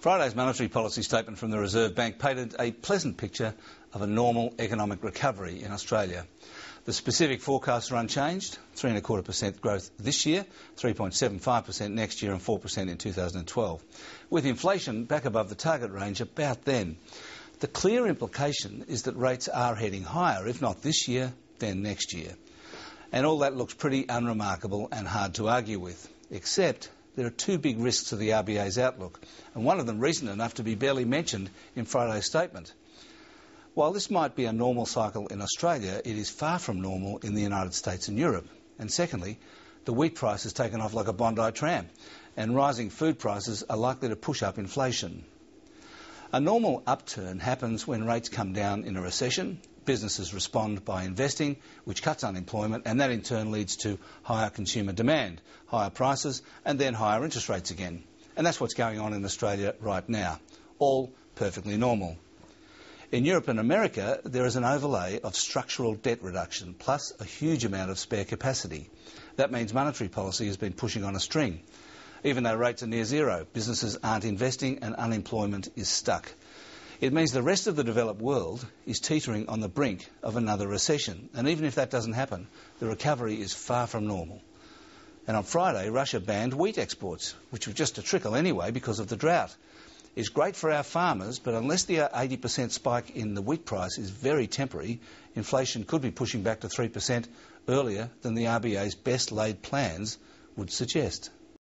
Friday's monetary policy statement from the Reserve Bank painted a pleasant picture of a normal economic recovery in Australia. The specific forecasts are unchanged: 3.25% growth this year, 3.75% next year and 4% in 2012, with inflation back above the target range about then. The clear implication is that rates are heading higher, if not this year, then next year. And all that looks pretty unremarkable and hard to argue with, except there are two big risks to the RBA's outlook, and one of them recent enough to be barely mentioned in Friday's statement. While this might be a normal cycle in Australia, it is far from normal in the United States and Europe. And secondly, the wheat price has taken off like a Bondi tram, and rising food prices are likely to push up inflation. A normal upturn happens when rates come down in a recession. Businesses respond by investing, which cuts unemployment, and that in turn leads to higher consumer demand, higher prices, and then higher interest rates again. And that's what's going on in Australia right now. All perfectly normal. In Europe and America, there is an overlay of structural debt reduction, plus a huge amount of spare capacity. That means monetary policy has been pushing on a string. Even though rates are near zero, businesses aren't investing and unemployment is stuck. It means the rest of the developed world is teetering on the brink of another recession. And even if that doesn't happen, the recovery is far from normal. And on Friday, Russia banned wheat exports, which was just a trickle anyway because of the drought. It's great for our farmers, but unless the 80% spike in the wheat price is very temporary, inflation could be pushing back to 3% earlier than the RBA's best laid plans would suggest.